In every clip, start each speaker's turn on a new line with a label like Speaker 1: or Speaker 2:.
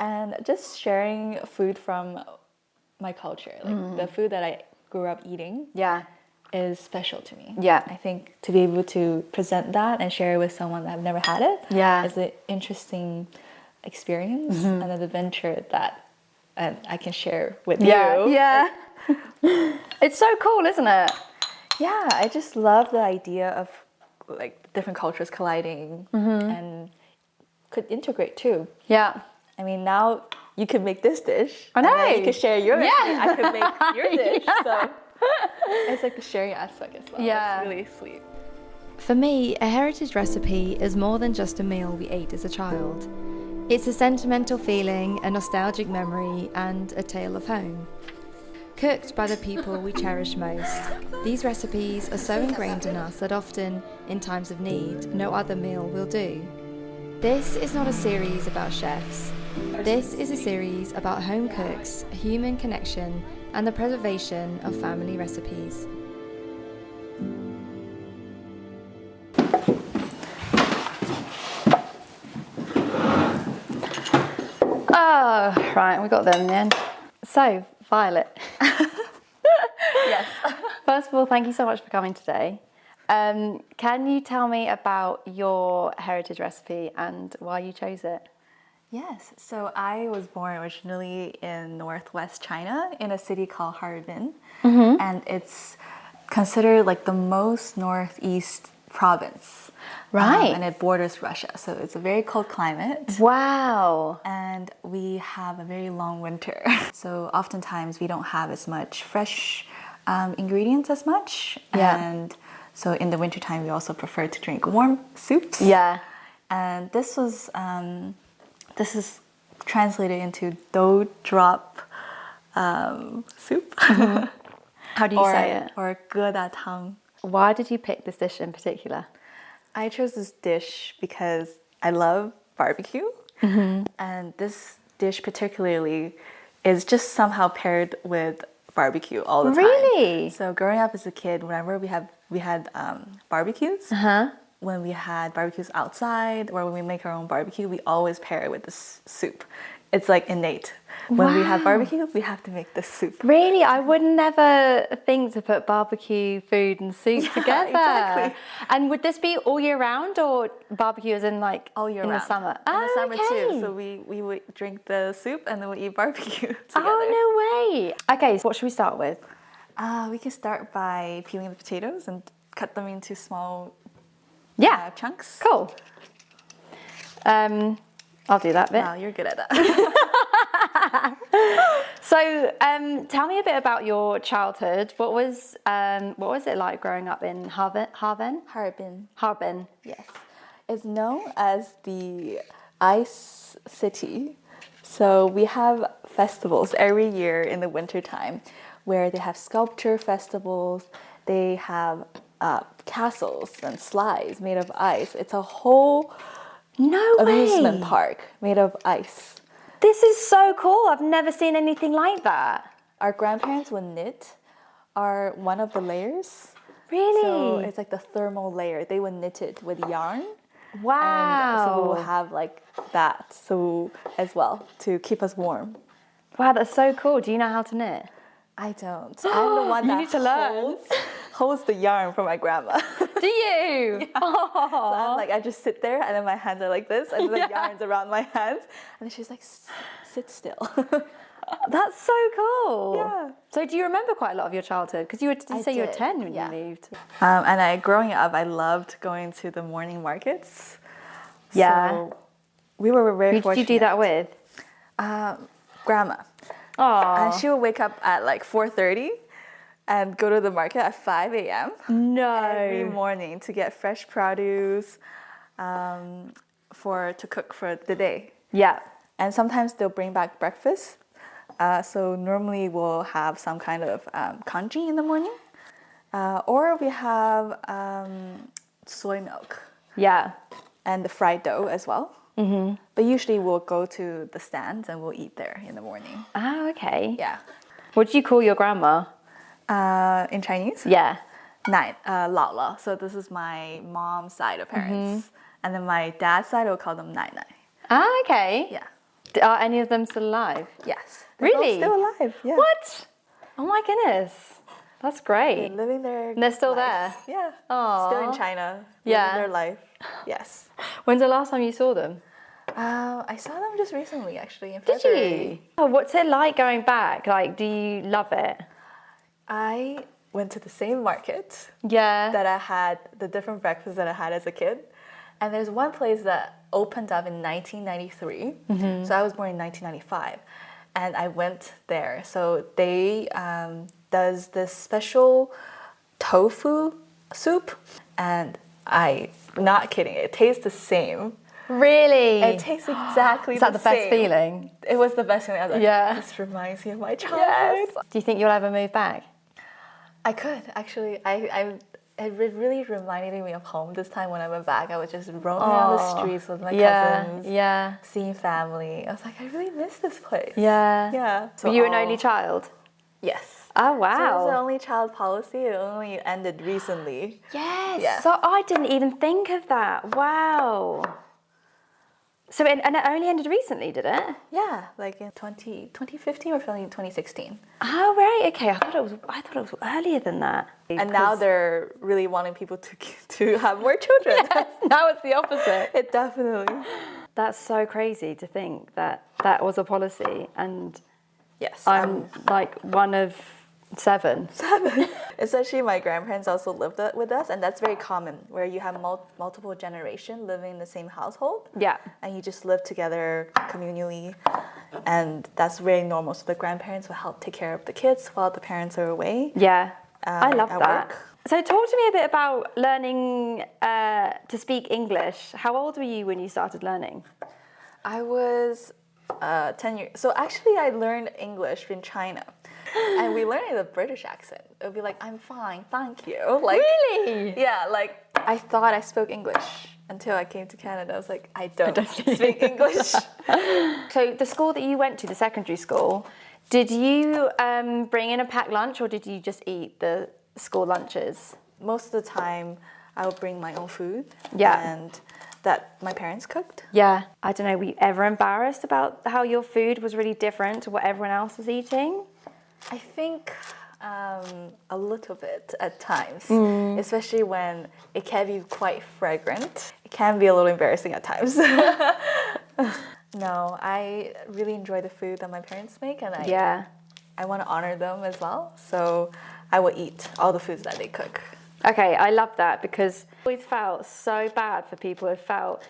Speaker 1: And just sharing food from my culture, like the food that I grew up eating, is special to me.
Speaker 2: Yeah.
Speaker 1: I think to be able to present that and share it with someone that have never had it is an interesting experience and an adventure that I can share with you.
Speaker 2: Yeah. It's so cool, isn't it?
Speaker 1: Yeah, I just love the idea of like different cultures colliding and could integrate too.
Speaker 2: Yeah.
Speaker 1: I mean, now you can make this dish.
Speaker 2: I know.
Speaker 1: And then you can share yours.
Speaker 2: Yeah.
Speaker 1: I can make your dish. So it's like the sharing aspect as well.
Speaker 2: Yeah.
Speaker 1: It's really sweet.
Speaker 3: For me, a heritage recipe is more than just a meal we ate as a child. It's a sentimental feeling, a nostalgic memory, and a tale of home. Cooked by the people we cherish most, these recipes are so ingrained in us that often, in times of need, no other meal will do. This is not a series about chefs. This is a series about home cooks, human connection, and the preservation of family recipes.
Speaker 2: Oh, right, we got there in the end. So, Violet.
Speaker 1: Yes.
Speaker 2: First of all, thank you so much for coming today. Can you tell me about your heritage recipe and why you chose it?
Speaker 1: Yes. So I was born originally in northwest China in a city called Harbin. And it's considered like the most northeast province.
Speaker 2: Right.
Speaker 1: And it borders Russia. So it's a very cold climate.
Speaker 2: Wow.
Speaker 1: And we have a very long winter. So oftentimes we don't have as much fresh ingredients as much.
Speaker 2: Yeah.
Speaker 1: And so in the wintertime we also prefer to drink warm soups.
Speaker 2: Yeah.
Speaker 1: And this is translated into dough drop soup.
Speaker 2: How do you say it?
Speaker 1: Or geda tang.
Speaker 2: Why did you pick this dish in particular?
Speaker 1: I chose this dish because I love barbecue. And this dish particularly is just somehow paired with barbecue all the time.
Speaker 2: Really?
Speaker 1: So growing up as a kid, whenever we had barbecues, when we had barbecues outside or when we make our own barbecue, we always pair it with this soup. It's like innate. When we have barbecue, we have to make this soup.
Speaker 2: Really? I would never think to put barbecue food and soup together.
Speaker 1: Exactly.
Speaker 2: And would this be all year round or barbecue as in like
Speaker 1: All year
Speaker 2: in
Speaker 1: round.
Speaker 2: the summer?
Speaker 1: In the summer
Speaker 2: okay.
Speaker 1: too. So we would drink the soup and then we eat barbecue together.
Speaker 2: Oh, no way. Okay, so what should we start with?
Speaker 1: We can start by peeling the potatoes and cut them into small chunks.
Speaker 2: Cool. I'll do that bit.
Speaker 1: Wow, you're good at that.
Speaker 2: So, tell me a bit about your childhood. What was it like growing up in Harbin?
Speaker 1: Harbin. Yes. It's known as the ice city. So we have festivals every year in the wintertime where they have sculpture festivals. They have castles and slides made of ice. It's a whole amusement park made of ice.
Speaker 2: This is so cool. I've never seen anything like that.
Speaker 1: Our grandparents would knit one of the layers.
Speaker 2: Really?
Speaker 1: So it's like the thermal layer. They would knit it with yarn.
Speaker 2: Wow.
Speaker 1: And so we'll have like that as well to keep us warm.
Speaker 2: Wow, that's so cool. Do you know how to knit?
Speaker 1: I don't. I'm the one
Speaker 2: You
Speaker 1: that
Speaker 2: need to learn.
Speaker 1: holds the yarn for my grandma.
Speaker 2: Do you?
Speaker 1: So I'm like, I just sit there and then my hands are like this and the yarn's around my hands. And then she's like, sit still.
Speaker 2: That's so cool.
Speaker 1: Yeah.
Speaker 2: So do you remember quite a lot of your childhood? Because you were you were 10 when you moved.
Speaker 1: And growing up, I loved going to the morning markets.
Speaker 2: Yeah.
Speaker 1: So we were very fortunate.
Speaker 2: Who did you do that with?
Speaker 1: Grandma.
Speaker 2: Oh.
Speaker 1: And she would wake up at like 4:30 and go to the market at 5 a.m.
Speaker 2: No.
Speaker 1: every morning to get fresh produce to cook for the day.
Speaker 2: Yeah.
Speaker 1: And sometimes they'll bring back breakfast. So normally we'll have some kind of congee in the morning. Or we have soy milk.
Speaker 2: Yeah.
Speaker 1: And the fried dough as well. Mm-hmm. But usually we'll go to the stands and we'll eat there in the morning.
Speaker 2: Oh, okay.
Speaker 1: Yeah.
Speaker 2: What did you call your grandma?
Speaker 1: In Chinese?
Speaker 2: Yeah.
Speaker 1: Lao Lao. So this is my mom's side of parents. And then my dad's side, we'll call them Nai Nai.
Speaker 2: Ah, okay.
Speaker 1: Yeah.
Speaker 2: Are any of them still alive?
Speaker 1: Yes. They're both
Speaker 2: Really?
Speaker 1: still alive. Yeah.
Speaker 2: What? Oh my goodness. That's great.
Speaker 1: They're living their
Speaker 2: And they're still
Speaker 1: life. Yeah.
Speaker 2: Aw.
Speaker 1: Still in China.
Speaker 2: Yeah.
Speaker 1: Living their life. Yes.
Speaker 2: When's the last time you saw them?
Speaker 1: I saw them just recently, actually, in
Speaker 2: Did
Speaker 1: February.
Speaker 2: you? Oh, what's it like going back? Like, do you love it?
Speaker 1: I went to the same market
Speaker 2: Yeah.
Speaker 1: that I had, the different breakfasts that I had as a kid. And there's one place that opened up in 1993. So I was born in 1995. And I went there. So they does this special tofu soup. And not kidding, it tastes the same.
Speaker 2: Really?
Speaker 1: It tastes exactly
Speaker 2: Is that
Speaker 1: the
Speaker 2: the best
Speaker 1: same.
Speaker 2: feeling?
Speaker 1: It was the best feeling. I was like,
Speaker 2: Yeah.
Speaker 1: this reminds me of my childhood.
Speaker 2: Yes. Do you think you'll ever move back?
Speaker 1: I could, actually. It really reminded me of home this time when I went back. I was just roaming around the streets with my cousins,
Speaker 2: Yeah.
Speaker 1: seeing family. I was like, I really miss this place.
Speaker 2: Yeah.
Speaker 1: Yeah.
Speaker 2: Were you an only child?
Speaker 1: Yes.
Speaker 2: Oh,
Speaker 1: So it
Speaker 2: wow.
Speaker 1: was the only child policy. It only ended recently.
Speaker 2: Yes.
Speaker 1: Yeah.
Speaker 2: So I didn't even think of that. Wow. So and it only ended recently, did it?
Speaker 1: Yeah, like in 2015 or 2016.
Speaker 2: Oh right, okay. I thought it was earlier than that.
Speaker 1: And now they're really wanting people to have more children.
Speaker 2: now it's the opposite.
Speaker 1: It definitely.
Speaker 2: That's so crazy to think that that was a policy, and
Speaker 1: Yes.
Speaker 2: I'm like one of 7.
Speaker 1: Essentially, my grandparents also lived with us, and that's very common, where you have multiple generations living in the same household.
Speaker 2: Yeah.
Speaker 1: And you just live together communally, and that's very normal. So the grandparents will help take care of the kids while the parents are away.
Speaker 2: Yeah. I love
Speaker 1: at
Speaker 2: that.
Speaker 1: work.
Speaker 2: So talk to me a bit about learning to speak English. How old were you when you started learning?
Speaker 1: I was 10 years. So actually, I learned English in China. And we learned the British accent. It would be like, I'm fine, thank you. Like,
Speaker 2: Really?
Speaker 1: yeah, like I thought I spoke English until I came to Canada. I was like, I don't speak English.
Speaker 2: So the school that you went to, the secondary school, did you bring in a packed lunch, or did you just eat the school lunches?
Speaker 1: Most of the time, I would bring my own food.
Speaker 2: Yeah.
Speaker 1: And that my parents cooked.
Speaker 2: Yeah. I don't know, were you ever embarrassed about how your food was really different to what everyone else was eating?
Speaker 1: I think a little bit at times, especially when it can be quite fragrant. It can be a little embarrassing at times. No, I really enjoy the food that my parents make, and I want to honor them as well. So I will eat all the foods that they cook.
Speaker 2: Okay, I love that, because I always felt so bad for people who felt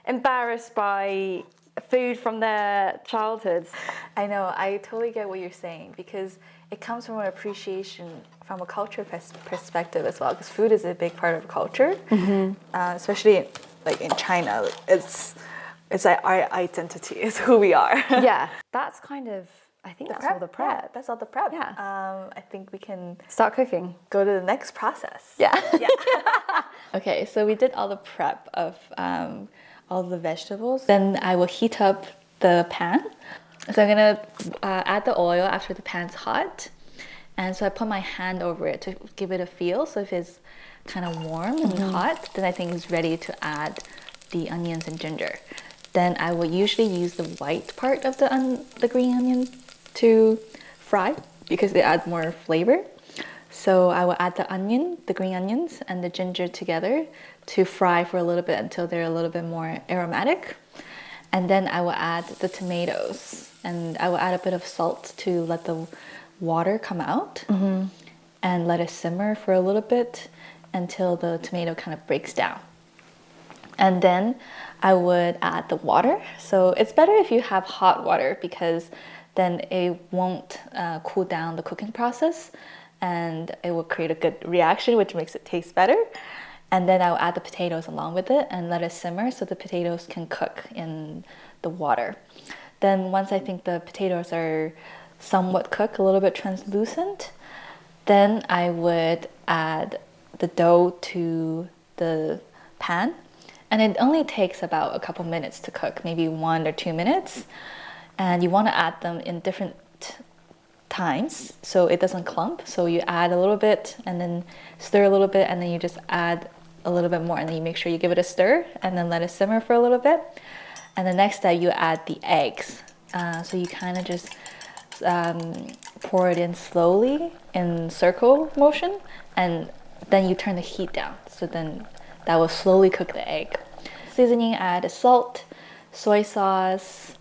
Speaker 2: embarrassed by food from their childhoods.
Speaker 1: I know, I totally get what you're saying, because it comes from an appreciation from a culture perspective as well, because food is a big part of culture, especially in China. It's like our identity, is who we are.
Speaker 2: Yeah, that's kind of, I think that's all the prep.
Speaker 1: Yeah, that's all the prep.
Speaker 2: Yeah.
Speaker 1: I think we can
Speaker 2: Start cooking.
Speaker 1: go to the next process.
Speaker 2: Yeah.
Speaker 1: Okay, so we did all the prep of all the vegetables. Then I will heat up the pan. So I'm gonna add the oil after the pan's hot. And so I put my hand over it to give it a feel. So if it's kind of warm and hot, then I think it's ready to add the onions and ginger. Then I will usually use the white part of the green onion to fry, because they add more flavor. So I will add the green onions and the ginger together to fry for a little bit until they're a little bit more aromatic. And then I will add the tomatoes, and I will add a bit of salt to let the water come out, and let it simmer for a little bit until the tomato kind of breaks down. And then I would add the water. So it's better if you have hot water, because then it won't cool down the cooking process, and it will create a good reaction, which makes it taste better. And then I'll add the potatoes along with it and let it simmer so the potatoes can cook in the water. Then once I think the potatoes are somewhat cooked, a little bit translucent, then I would add the dough to the pan. And it only takes about a couple minutes to cook, maybe 1 or 2 minutes. And you want to add them in different times so it doesn't clump. So you add a little bit and then stir a little bit, and then you just add a little bit more, and then you make sure you give it a stir and then let it simmer for a little bit. And the next step, you add the eggs So you kind of just pour it in slowly in circle motion, and then you turn the heat down. So then that will slowly cook the egg. Seasoning, add salt, soy sauce,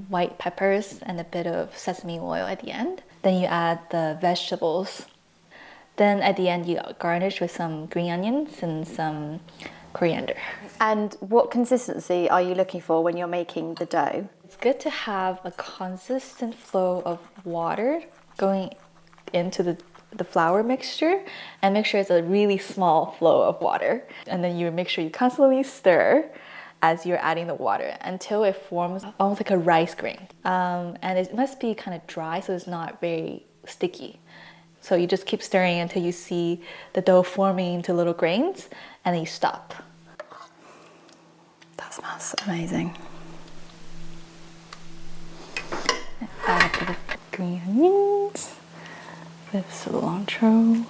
Speaker 1: white peppers, and a bit of sesame oil at the end. Then you add the vegetables. Then at the end you garnish with some green onions and some coriander.
Speaker 2: And what consistency are you looking for when you're making the dough?
Speaker 1: It's good to have a consistent flow of water going into the flour mixture, and make sure it's a really small flow of water. And then you make sure you constantly stir as you're adding the water until it forms almost like a rice grain. And it must be kind of dry so it's not very sticky. So you just keep stirring until you see the dough forming into little grains, and then you stop.
Speaker 2: That smells amazing.
Speaker 1: Add a bit of green onions, a bit of cilantro,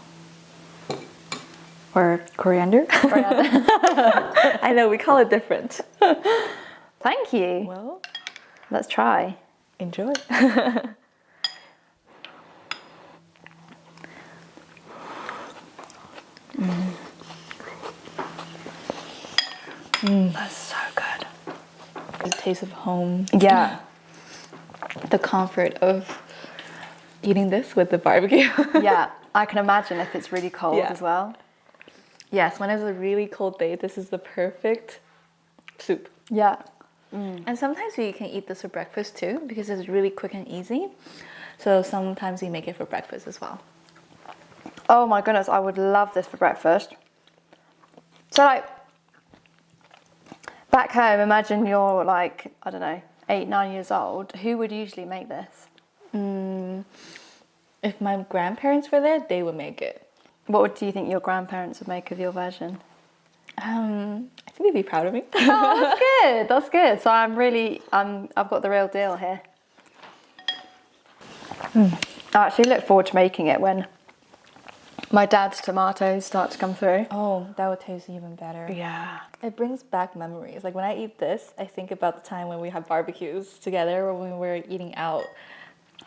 Speaker 1: or coriander. I know, we call it different.
Speaker 2: Thank you.
Speaker 1: Well,
Speaker 2: let's try.
Speaker 1: Enjoy.
Speaker 2: That's so good.
Speaker 1: The taste of home.
Speaker 2: Yeah.
Speaker 1: The comfort of eating this with the barbecue.
Speaker 2: Yeah, I can imagine if it's really cold as well.
Speaker 1: Yes, when it's a really cold day, this is the perfect soup.
Speaker 2: Yeah.
Speaker 1: And sometimes we can eat this for breakfast too, because it's really quick and easy. So sometimes we make it for breakfast as well.
Speaker 2: Oh my goodness, I would love this for breakfast. So like, back home, imagine you're like, I don't know, 8, 9 years old. Who would usually make this?
Speaker 1: If my grandparents were there, they would make it.
Speaker 2: Do you think your grandparents would make of your version?
Speaker 1: I think they'd be proud of me.
Speaker 2: Oh, that's good. That's good. So I've got the real deal here. I actually look forward to making it when my dad's tomatoes start to come through.
Speaker 1: Oh, that would taste even better.
Speaker 2: Yeah.
Speaker 1: It brings back memories. Like when I eat this, I think about the time when we had barbecues together, or when we were eating out,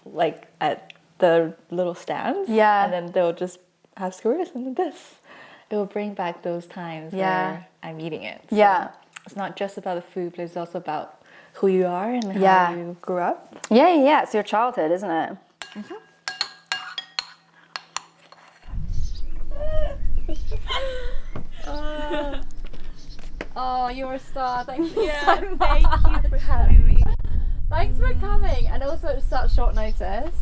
Speaker 1: like at the little stands.
Speaker 2: Yeah.
Speaker 1: And then they'll just have skewers and then this. It will bring back those times where I'm eating it. So
Speaker 2: Yeah.
Speaker 1: it's not just about the food, but it's also about who you are and how you grew up.
Speaker 2: Yeah. It's your childhood, isn't it? Oh, you're a star. Thank you so much.
Speaker 1: Thank you for having me.
Speaker 2: Thanks for coming, and also at such short notice.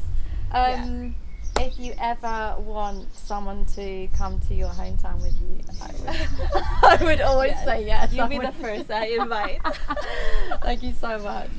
Speaker 2: If you ever want someone to come to your hometown with you, I would always say yes.
Speaker 1: You'll be the first I invite.
Speaker 2: Thank you so much.